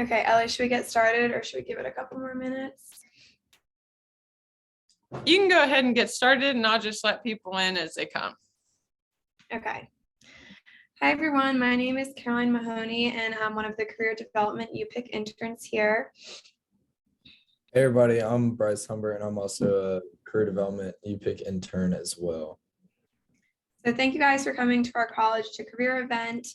Okay, Ellie, should we get started or should we give it a couple more minutes? You can go ahead and get started and I'll just let people in as they come. Okay. Hi, everyone. My name is Caroline Mahoney, and I'm one of the career development UPIC interns here. Hey everybody, I'm Bryce Humber and I'm also a career development UPIC intern as well. So thank you guys for coming to our college to career event.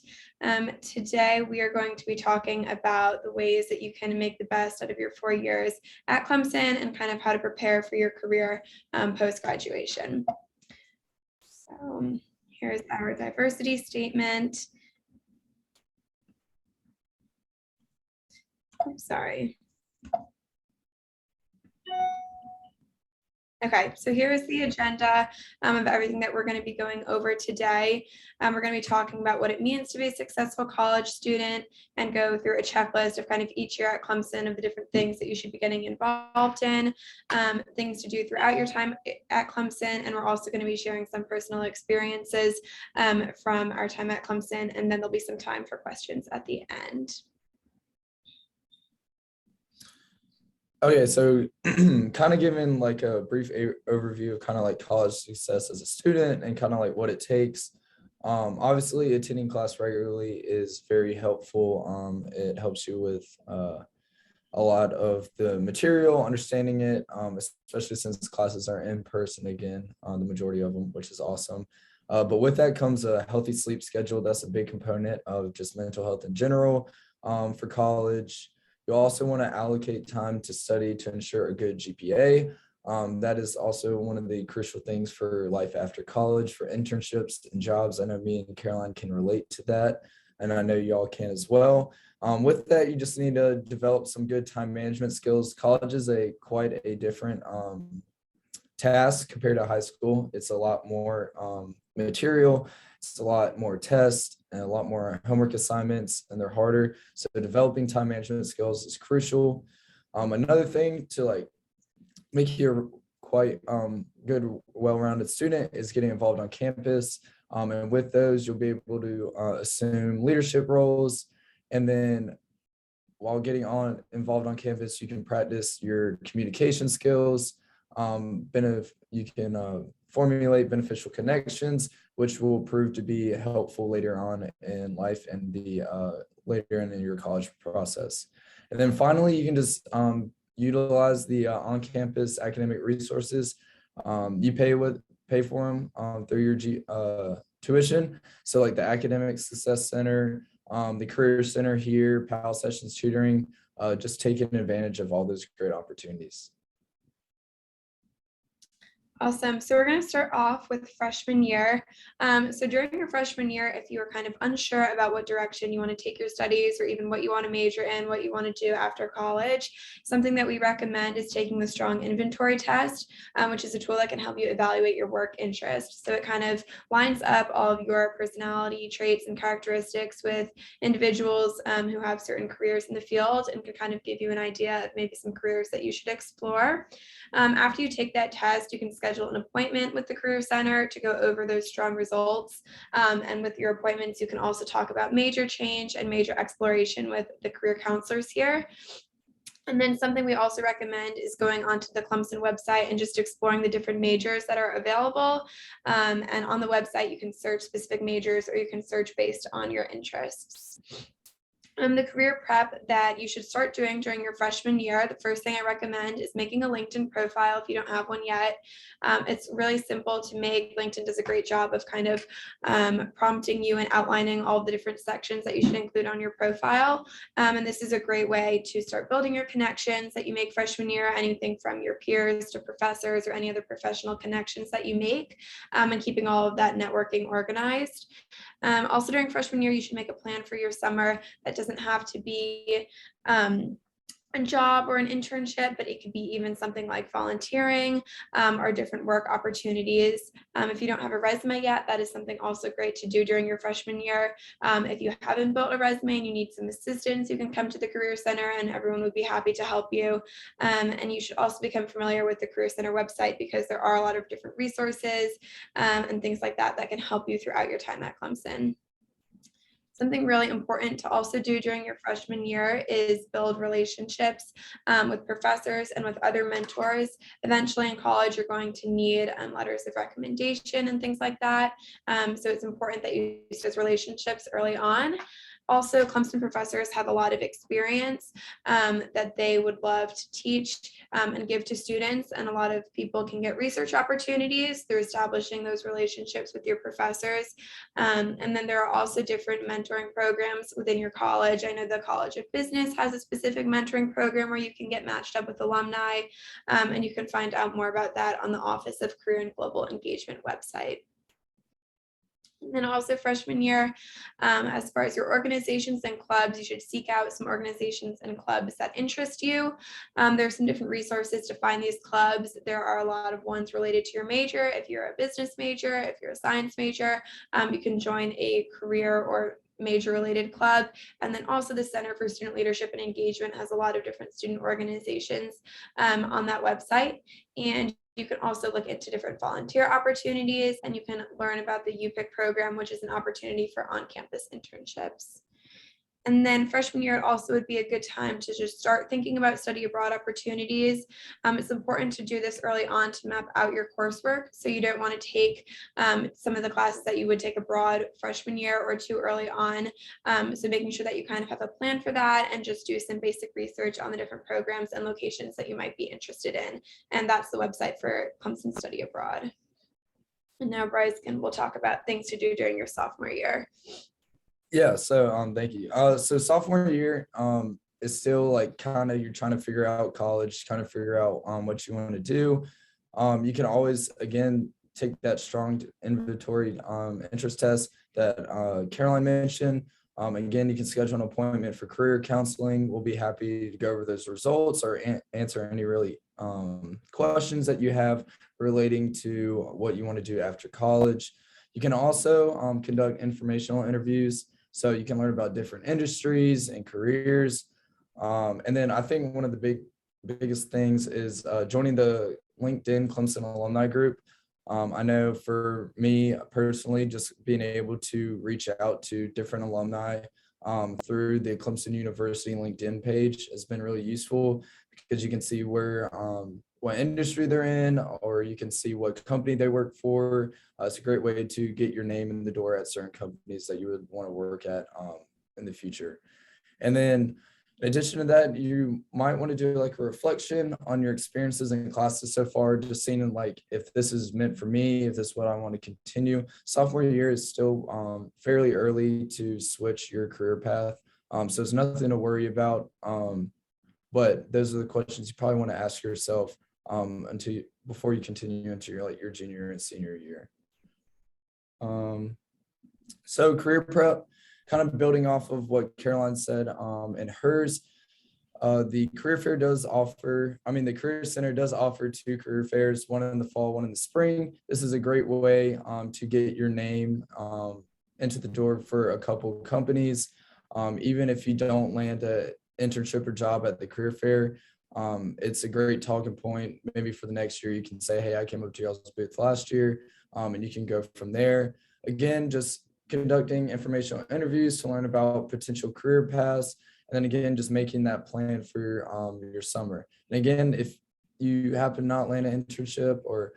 Today we are going to be talking about the ways that you can make the best out of your 4 years at Clemson and kind of how to prepare for your career post-graduation. So here's our diversity statement. I'm sorry. Okay, so here is the agenda of everything that we're going to be going over today. We're going to be talking about what it means to be a successful college student and go through a checklist of kind of each year at Clemson of the different things that you should be getting involved in, things to do throughout your time at Clemson. And we're also going to be sharing some personal experiences from our time at Clemson, and then there'll be some time for questions at the end. Okay, so kind of giving like a brief overview of kind of like college success as a student and kind of like what it takes. Obviously, attending class regularly is very helpful. It helps you with a lot of the material, understanding it, especially since classes are in person again, the majority of them, which is awesome. But with that comes a healthy sleep schedule. That's a big component of just mental health in general for college. You also want to allocate time to study to ensure a good GPA. That is also one of the crucial things for life after college, for internships and jobs. I know me and Caroline can relate to that, and I know y'all can as well. With that, you just need to develop some good time management skills. College is quite a different task compared to high school. It's a lot more material. It's a lot more tests and a lot more homework assignments, and they're harder. So developing time management skills is crucial. Another thing to like make you a quite good, well-rounded student is getting involved on campus. And with those, you'll be able to assume leadership roles. And then while getting involved on campus, you can practice your communication skills. You can formulate beneficial connections, which will prove to be helpful later on in life and later in your college process. And then finally, you can just utilize the on-campus academic resources. You pay for them through your tuition. So like the Academic Success Center, the Career Center here, PAL Sessions Tutoring, just taking advantage of all those great opportunities. Awesome. So we're going to start off with freshman year. So during your freshman year, if you are kind of unsure about what direction you want to take your studies or even what you want to major in, what you want to do after college, something that we recommend is taking the strong inventory test, which is a tool that can help you evaluate your work interest. So it kind of lines up all of your personality traits and characteristics with individuals who have certain careers in the field and can kind of give you an idea of maybe some careers that you should explore. After you take that test, you can schedule an appointment with the Career Center to go over those strong results. And with your appointments, you can also talk about major change and major exploration with the career counselors here. And then something we also recommend is going onto the Clemson website and just exploring the different majors that are available. And on the website, you can search specific majors or you can search based on your interests. The career prep that you should start doing during your freshman year, the first thing I recommend is making a LinkedIn profile if you don't have one yet. It's really simple to make. LinkedIn does a great job of kind of prompting you and outlining all the different sections that you should include on your profile. And this is a great way to start building your connections that you make freshman year, anything from your peers to professors or any other professional connections that you make, and keeping all of that networking organized. Also during freshman year, you should make a plan for your summer that doesn't have to be a job or an internship, but it could be even something like volunteering or different work opportunities. If you don't have a resume yet, that is something also great to do during your freshman year. If you haven't built a resume and you need some assistance, you can come to the Career Center and everyone would be happy to help you. And you should also become familiar with the Career Center website because there are a lot of different resources and things like that that can help you throughout your time at Clemson. Something really important to also do during your freshman year is build relationships with professors and with other mentors. Eventually in college, you're going to need letters of recommendation and things like that. So it's important that you use those relationships early on. Also, Clemson professors have a lot of experience that they would love to teach and give to students. And a lot of people can get research opportunities through establishing those relationships with your professors. And then there are also different mentoring programs within your college. I know the College of Business has a specific mentoring program where you can get matched up with alumni, and you can find out more about that on the Office of Career and Global Engagement website. And then also freshman year, as far as your organizations and clubs, you should seek out some organizations and clubs that interest you. There's some different resources to find these clubs. There are a lot of ones related to your major. If you're a business major, if you're a science major, you can join a career or major related club. And then also the Center for Student Leadership and Engagement has a lot of different student organizations on that website. And you can also look into different volunteer opportunities, and you can learn about the UPIC program, which is an opportunity for on-campus internships. And then freshman year also would be a good time to just start thinking about study abroad opportunities. It's important to do this early on to map out your coursework. So you don't want to take some of the classes that you would take abroad freshman year or too early on. So making sure that you kind of have a plan for that and just do some basic research on the different programs and locations that you might be interested in. And that's the website for Clemson Study Abroad. And now Bryce will talk about things to do during your sophomore year. Yeah, so thank you. So sophomore year is still like kind of you're trying to figure out college, kind of figure out what you want to do. You can always again take that strong inventory interest test that Caroline mentioned. Again, you can schedule an appointment for career counseling. We'll be happy to go over those results or answer any really questions that you have relating to what you want to do after college. You can also conduct informational interviews, so you can learn about different industries and careers. And then I think one of the biggest things is joining the LinkedIn Clemson alumni group. I know for me personally, just being able to reach out to different alumni through the Clemson University LinkedIn page has been really useful, because you can see where what industry they're in, or you can see what company they work for. It's a great way to get your name in the door at certain companies that you would want to work at in the future. And then in addition to that, you might want to do like a reflection on your experiences in classes so far, just seeing like if this is meant for me, if this is what I want to continue. Sophomore year is still fairly early to switch your career path. So it's nothing to worry about. But those are the questions you probably want to ask yourself before you continue into your junior and senior year. So career prep, kind of building off of what Caroline said in hers, the Career Fair does offer, the Career Center does offer 2 career fairs, one in the fall, one in the spring. This is a great way to get your name into the door for a couple companies. Even if you don't land an internship or job at the Career Fair, it's a great talking point. Maybe for the next year, you can say, hey, I came up to y'all's booth last year, and you can go from there. Again, just conducting informational interviews to learn about potential career paths. And then again, just making that plan for your summer. And again, if you happen to not land an internship or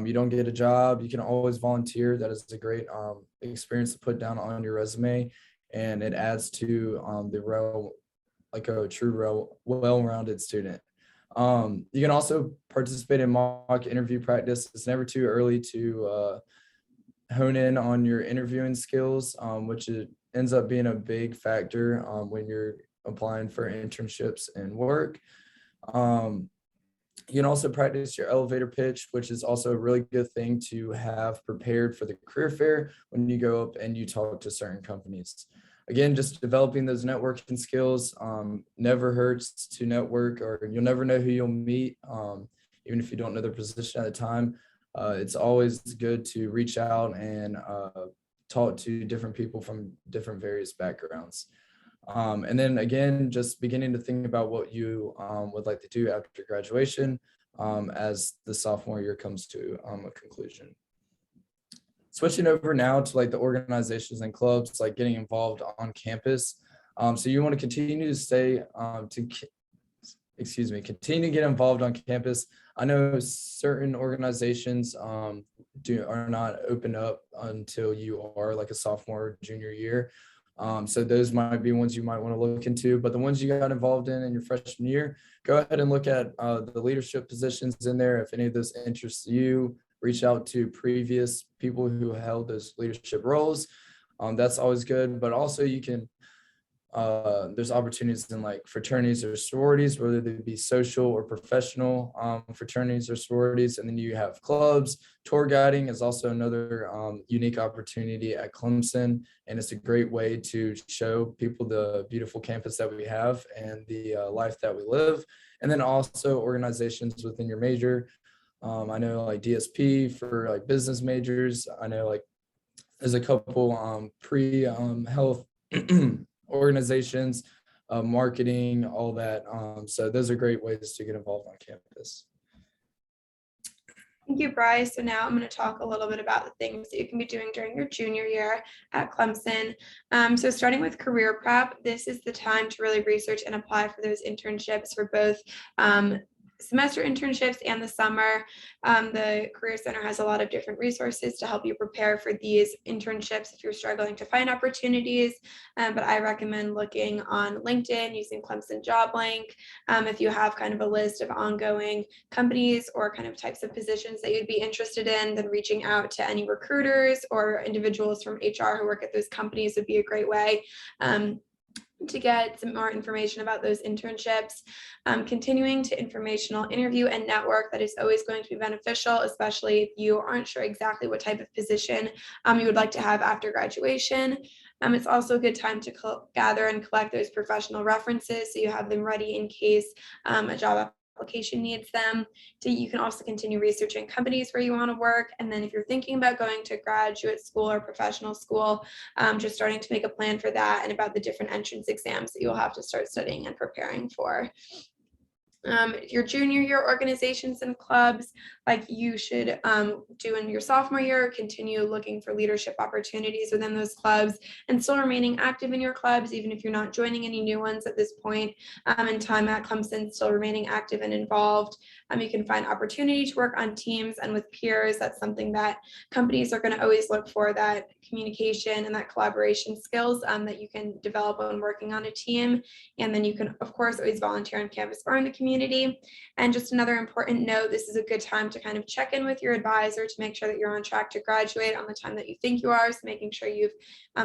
you don't get a job, you can always volunteer. That is a great experience to put down on your resume. And it adds to like a true well-rounded student. You can also participate in mock interview practice. It's never too early to hone in on your interviewing skills, which ends up being a big factor when you're applying for internships and work. You can also practice your elevator pitch, which is also a really good thing to have prepared for the career fair when you go up and you talk to certain companies. Again, just developing those networking skills never hurts to network, or you'll never know who you'll meet, even if you don't know their position at the time. It's always good to reach out and talk to different people from different various backgrounds. And then again, just beginning to think about what you would like to do after graduation as the sophomore year comes to a conclusion. switching over now to like the organizations and clubs, like getting involved on campus. So you want to continue to stay continue to get involved on campus. I know certain organizations are not open up until you are like a sophomore or junior year. So those might be ones you might want to look into, but the ones you got involved in your freshman year, go ahead and look at the leadership positions in there. If any of those interests you, reach out to previous people who held those leadership roles. That's always good, but also you can there's opportunities in like fraternities or sororities, whether they be social or professional fraternities or sororities. And then you have clubs. Tour guiding is also another unique opportunity at Clemson. And it's a great way to show people the beautiful campus that we have and the life that we live. And then also organizations within your major. I know like DSP for like business majors. I know like there's a couple pre-health organizations, marketing, all that. So those are great ways to get involved on campus. Thank you, Bryce. So now I'm going to talk a little bit about the things that you can be doing during your junior year at Clemson. So starting with career prep, this is the time to really research and apply for those internships for both semester internships and the summer. The Career Center has a lot of different resources to help you prepare for these internships if you're struggling to find opportunities. But I recommend looking on LinkedIn using Clemson Job Link. If you have kind of a list of ongoing companies or kind of types of positions that you'd be interested in, then reaching out to any recruiters or individuals from HR who work at those companies would be a great way to get some more information about those internships. Continuing to informational interview and network, that is always going to be beneficial, especially if you aren't sure exactly what type of position you would like to have after graduation. It's also a good time to gather and collect those professional references so you have them ready in case a job application needs them. You can also continue researching companies where you want to work. And then if you're thinking about going to graduate school or professional school, just starting to make a plan for that and about the different entrance exams that you'll have to start studying and preparing for. Your junior year organizations and clubs, like you should do in your sophomore year, continue looking for leadership opportunities within those clubs and still remaining active in your clubs, even if you're not joining any new ones at this point in time at Clemson, still remaining active and involved. You can find opportunity to work on teams and with peers. That's something that companies are going to always look for, that communication and that collaboration skills that you can develop when working on a team. And then you can, of course, always volunteer on campus or in the community. And just another important note, this is a good time to kind of check in with your advisor to make sure that you're on track to graduate on the time that you think you are. So making sure you've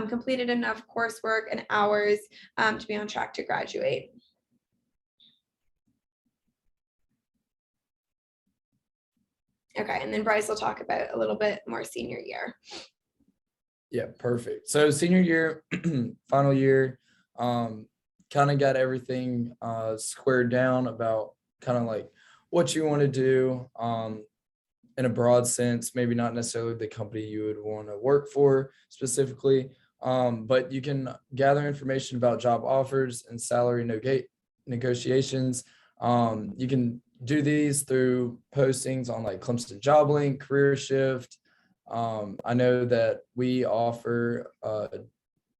completed enough coursework and hours to be on track to graduate. Okay, and then Bryce will talk about a little bit more senior year. Yeah, perfect. So senior year, final year, kind of got everything squared down about kind of like what you want to do in a broad sense, maybe not necessarily the company you would want to work for specifically, but you can gather information about job offers and salary negotiations. You can do these through postings on like Clemson Job Link, Career Shift. I know that we offer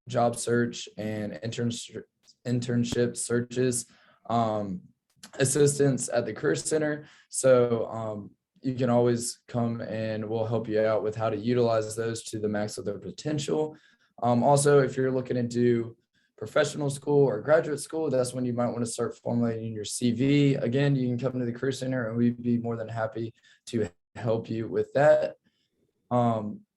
job search and internship searches assistance at the Career Center. So you can always come and we'll help you out with how to utilize those to the max of their potential. Also, if you're looking to do professional school or graduate school, that's when you might want to start formulating your CV. Again, you can come to the Career Center and we'd be more than happy to help you with that.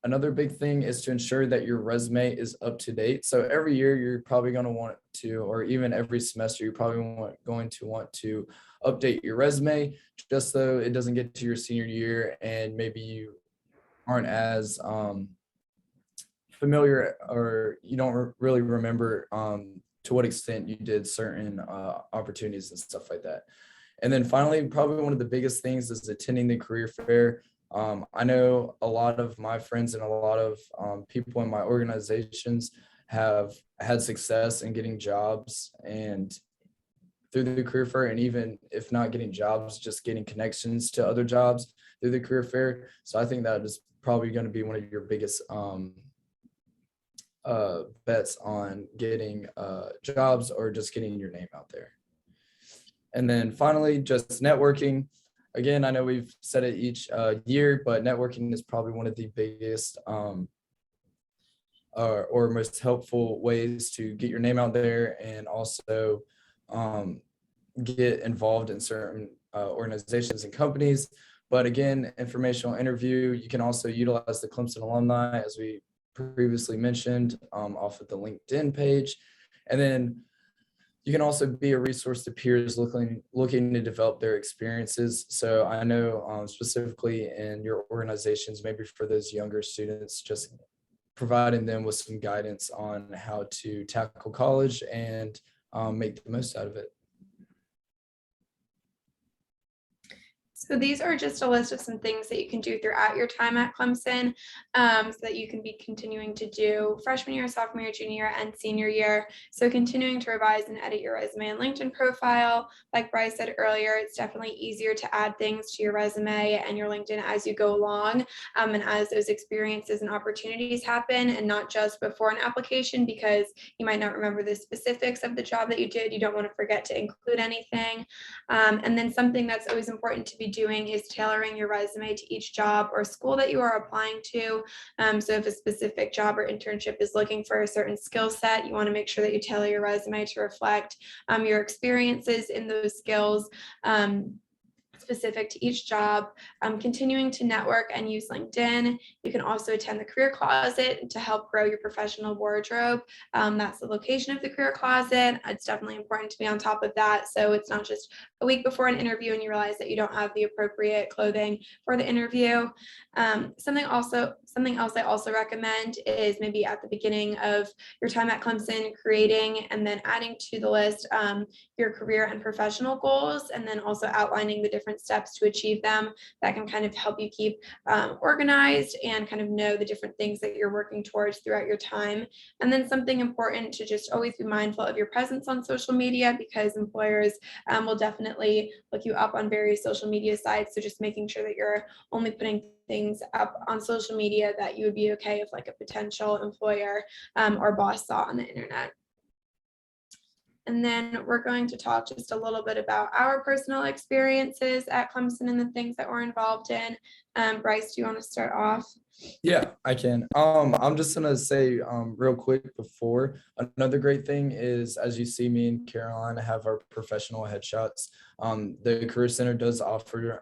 Another big thing is to ensure that your resume is up to date. So every year you're probably going to want to, or even every semester, you're probably going to want to update your resume just so it doesn't get to your senior year and maybe you aren't as familiar or you don't really remember to what extent you did certain opportunities and stuff like that. And then finally, probably one of the biggest things is attending the career fair. I know a lot of my friends and a lot of people in my organizations have had success in getting jobs and through the career fair, and even if not getting jobs, just getting connections to other jobs through the career fair. So I think that is probably going to be one of your biggest bets on getting jobs or just getting your name out there. And then finally, just networking. Again, I know we've said it each year, but networking is probably one of the biggest or most helpful ways to get your name out there, and also get involved in certain organizations and companies. But again, informational interview, you can also utilize the Clemson alumni, as we previously mentioned, off of the LinkedIn page. And then you can also be a resource to peers looking to develop their experiences. So I know specifically in your organizations, maybe for those younger students, just providing them with some guidance on how to tackle college and make the most out of it. So these are just a list of some things that you can do throughout your time at Clemson, so that you can be continuing to do freshman year, sophomore year, junior year, and senior year. So continuing to revise and edit your resume and LinkedIn profile. Like Bryce said earlier, it's definitely easier to add things to your resume and your LinkedIn as you go along, and as those experiences and opportunities happen, and not just before an application, because you might not remember the specifics of the job that you did. You don't want to forget to include anything. And then something that's always important to be doing is tailoring your resume to each job or school that you are applying to. So if a specific job or internship is looking for a certain skill set, you want to make sure that you tailor your resume to reflect your experiences in those skills. Specific to each job, continuing to network and use LinkedIn. You can also attend the Career Closet to help grow your professional wardrobe. That's the location of the Career Closet. It's definitely important to be on top of that, so it's not just a week before an interview and you realize that you don't have the appropriate clothing for the interview. Something else I also recommend is maybe at the beginning of your time at Clemson, creating and then adding to the list your career and professional goals, and then also outlining the different steps to achieve them. That can kind of help you keep organized and kind of know the different things that you're working towards throughout your time. And then something important to just always be mindful of your presence on social media, because employers will definitely look you up on various social media sites. So just making sure that you're only putting things up on social media that you would be okay if like a potential employer or boss saw on the internet. And then we're going to talk just a little bit about our personal experiences at Clemson and the things that we're involved in. Bryce, do you want to start off? Yeah, I can. I'm just gonna say real quick before, another great thing is, as you see, me and Caroline have our professional headshots. The Career Center does offer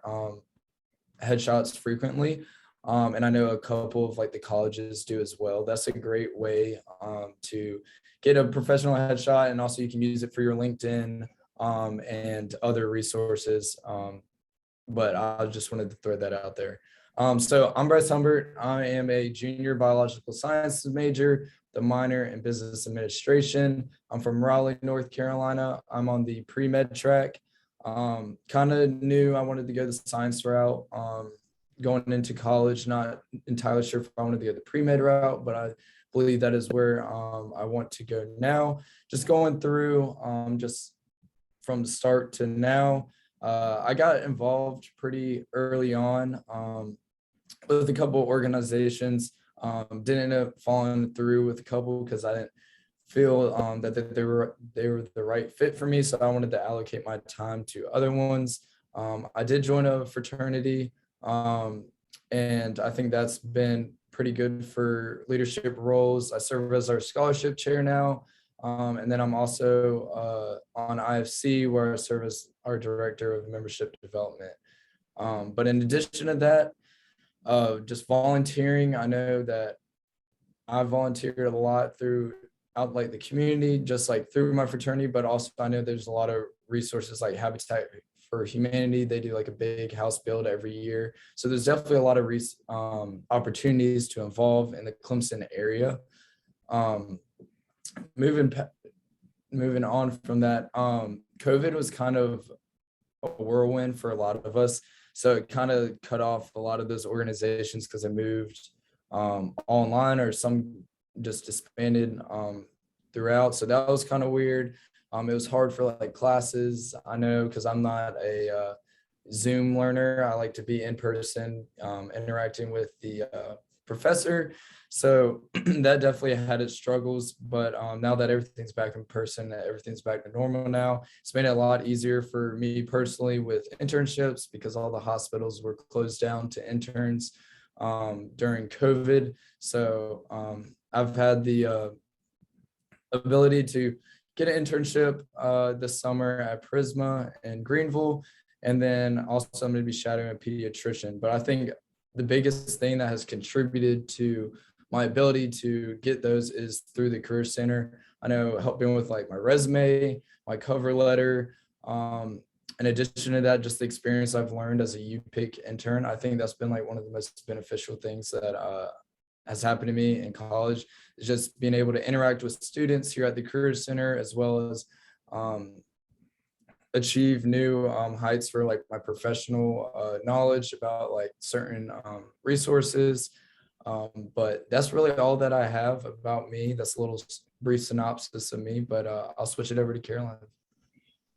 headshots frequently. And I know a couple of like the colleges do as well. That's a great way to get a professional headshot, and also you can use it for your LinkedIn and other resources. But I just wanted to throw that out there. So I'm Bryce Humbert. I am a junior biological sciences major, the minor in business administration. I'm from Raleigh, North Carolina. I'm on the pre-med track. Kind of knew I wanted to go the science route. Going into college, not entirely sure if I wanted to go the pre-med route, but I believe that is where I want to go now. Just going through just from the start to now, I got involved pretty early on with a couple of organizations. Didn't end up following through with a couple because I didn't feel that they were the right fit for me. So I wanted to allocate my time to other ones. I did join a fraternity. And I think that's been pretty good for leadership roles. I serve as our scholarship chair now. And then I'm also on IFC, where I serve as our director of membership development. But in addition to that, just volunteering, I know that I volunteered a lot throughout like the community, just like through my fraternity, but also I know there's a lot of resources like Habitat for Humanity. They do like a big house build every year. So there's definitely a lot of opportunities to involve in the Clemson area. Moving on from that, COVID was kind of a whirlwind for a lot of us. So it kind of cut off a lot of those organizations because they moved online, or some just disbanded throughout. So that was kind of weird. It was hard for like classes. I know, because I'm not a Zoom learner. I like to be in person, interacting with the professor. So that definitely had its struggles, but now that everything's back in person, that everything's back to normal now, it's made it a lot easier for me personally with internships because all the hospitals were closed down to interns during COVID. So I've had the ability to get an internship this summer at Prisma in Greenville. And then also I'm going to be shadowing a pediatrician. But I think the biggest thing that has contributed to my ability to get those is through the Career Center. I know helping with like my resume, my cover letter. In addition to that, just the experience I've learned as a UPIC intern, I think that's been like one of the most beneficial things that has happened to me in college, is just being able to interact with students here at the Career Center, as well as achieve new heights for like my professional knowledge about like certain resources. But that's really all that I have about me. That's a little brief synopsis of me, but I'll switch it over to Caroline.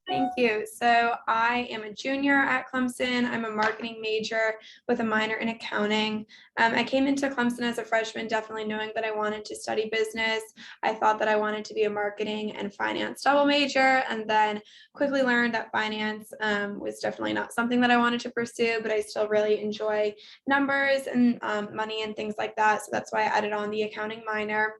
Thank you. So I am a junior at Clemson. I'm a marketing major with a minor in accounting. I came into Clemson as a freshman, definitely knowing that I wanted to study business. I thought that I wanted to be a marketing and finance double major, and then quickly learned that finance was definitely not something that I wanted to pursue, but I still really enjoy numbers and money and things like that. So that's why I added on the accounting minor.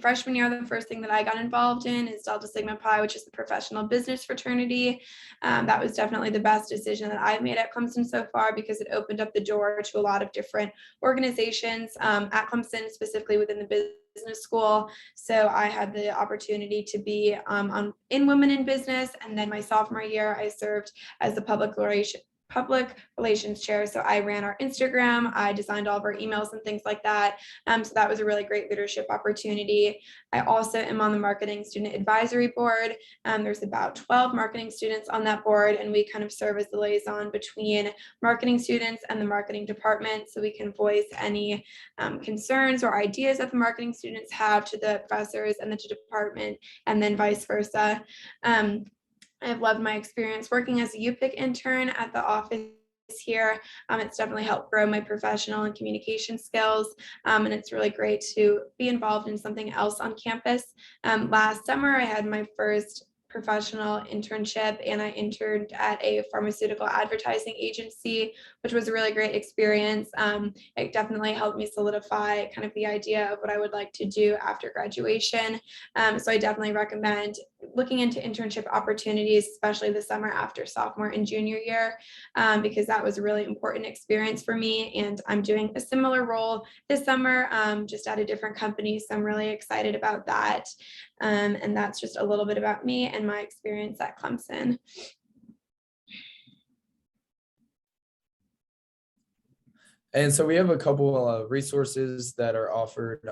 Freshman year, the first thing that I got involved in is Delta Sigma Pi, which is the professional business fraternity. That was definitely the best decision that I've made at Clemson so far, because it opened up the door to a lot of different organizations at Clemson, specifically within the business school. So I had the opportunity to be in Women in Business, and then my sophomore year, I served as the public relations chair. So I ran our Instagram, I designed all of our emails and things like that. So that was a really great leadership opportunity. I also am on the marketing student advisory board. There's about 12 marketing students on that board, and we kind of serve as the liaison between marketing students and the marketing department. So we can voice any concerns or ideas that the marketing students have to the professors and the department, and then vice versa. I've loved my experience working as a UPIC intern at the office here. It's definitely helped grow my professional and communication skills, and it's really great to be involved in something else on campus. Last summer, I had my first professional internship, and I interned at a pharmaceutical advertising agency, which was a really great experience. It definitely helped me solidify kind of the idea of what I would like to do after graduation. So I definitely recommend looking into internship opportunities, especially the summer after sophomore and junior year, because that was a really important experience for me. And I'm doing a similar role this summer, just at a different company. So I'm really excited about that. And that's just a little bit about me and my experience at Clemson. And so we have a couple of resources that are offered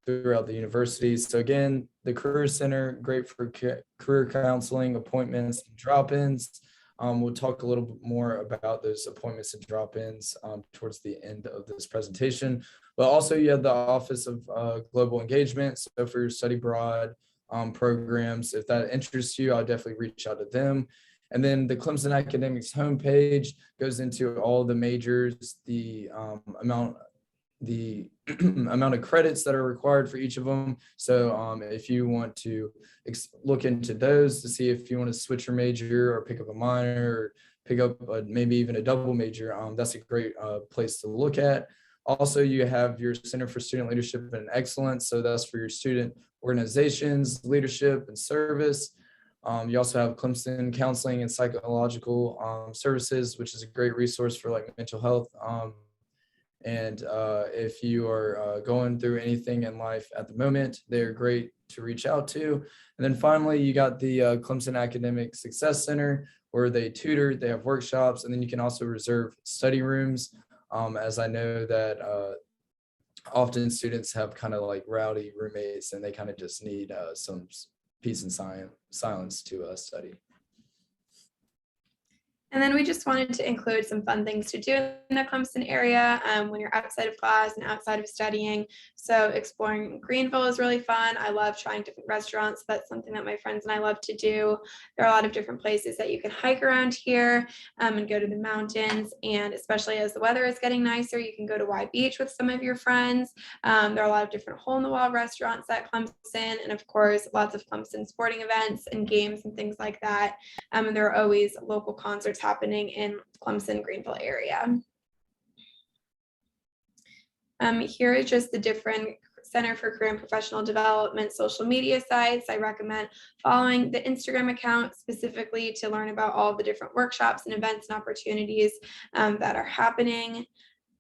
throughout the university. So again, the Career Center, great for career counseling, appointments, and drop-ins. We'll talk a little bit more about those appointments and drop-ins towards the end of this presentation. But also you have the Office of Global Engagement. So for your study abroad programs, if that interests you, I'll definitely reach out to them. And then the Clemson Academics homepage goes into all the majors, the amount of credits that are required for each of them. So if you want to look into those to see if you want to switch your major or pick up a minor or pick up maybe even a double major, that's a great place to look at. Also, you have your Center for Student Leadership and Excellence. So that's for your student organizations, leadership, and service. You also have Clemson Counseling and Psychological Services, which is a great resource for like mental health. And if you are going through anything in life at the moment, they're great to reach out to. And then finally, you got the Clemson Academic Success Center, where they tutor, they have workshops, and then you can also reserve study rooms, as I know that often students have kind of like rowdy roommates, and they kind of just need some peace and silence to study. And then we just wanted to include some fun things to do in the Clemson area when you're outside of class and outside of studying. So exploring Greenville is really fun. I love trying different restaurants. That's something that my friends and I love to do. There are a lot of different places that you can hike around here and go to the mountains. And especially as the weather is getting nicer, you can go to Y Beach with some of your friends. There are a lot of different hole-in-the-wall restaurants at Clemson, and of course, lots of Clemson sporting events and games and things like that. And there are always local concerts happening in Clemson, Greenville area. Here is just the different Center for Career and Professional Development social media sites. I recommend following the Instagram account specifically to learn about all the different workshops and events and opportunities that are happening.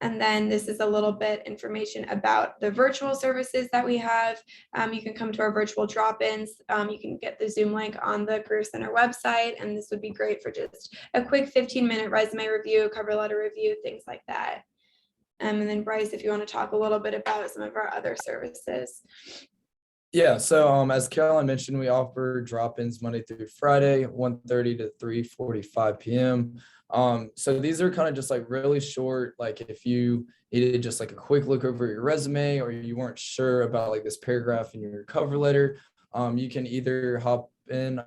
And then this is a little bit information about the virtual services that we have. You can come to our virtual drop-ins. You can get the Zoom link on the Career Center website, and this would be great for just a quick 15-minute resume review, cover letter review, things like that. And then Bryce, if you want to talk a little bit about some of our other services. Yeah, so as Caroline mentioned, we offer drop-ins Monday through Friday, 1:30 to 3:45 p.m. So these are kind of just like really short, like if you needed just like a quick look over your resume or you weren't sure about like this paragraph in your cover letter, you can either hop in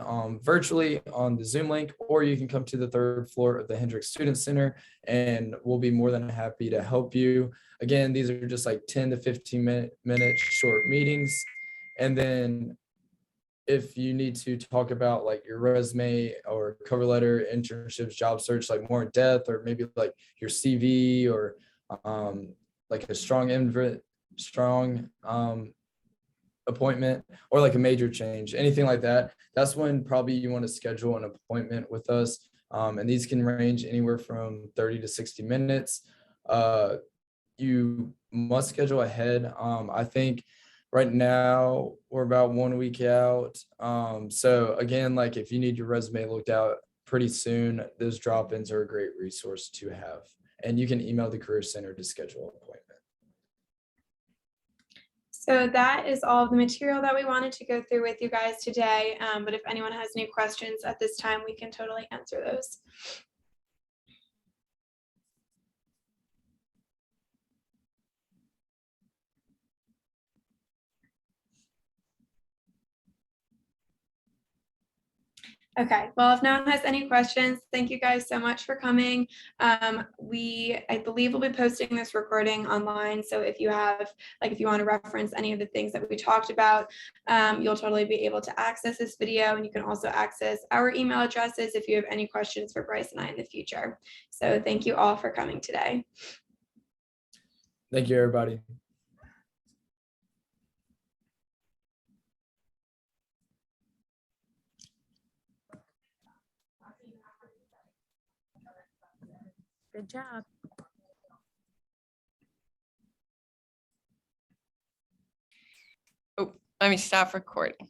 virtually on the Zoom link, or you can come to the 3rd floor of the Hendricks Student Center and we'll be more than happy to help you. Again, these are just like 10 to 15 minute short meetings. And then if you need to talk about like your resume or cover letter, internships, job search, like more in depth, or maybe like your CV or like a strong appointment or like a major change, anything like that, that's when probably you want to schedule an appointment with us. And these can range anywhere from 30 to 60 minutes. You must schedule ahead. I think right now we're about 1 week out. So again, like if you need your resume looked out pretty soon, those drop-ins are a great resource to have. And you can email the Career Center to schedule an appointment. So that is all of the material that we wanted to go through with you guys today. But if anyone has any questions at this time, we can totally answer those. Okay, well, if no one has any questions, thank you guys so much for coming. I believe we'll be posting this recording online. So if you have, like, if you want to reference any of the things that we talked about, you'll totally be able to access this video, and you can also access our email addresses if you have any questions for Bryce and I in the future. So thank you all for coming today. Thank you, everybody. Good job. Let me stop recording.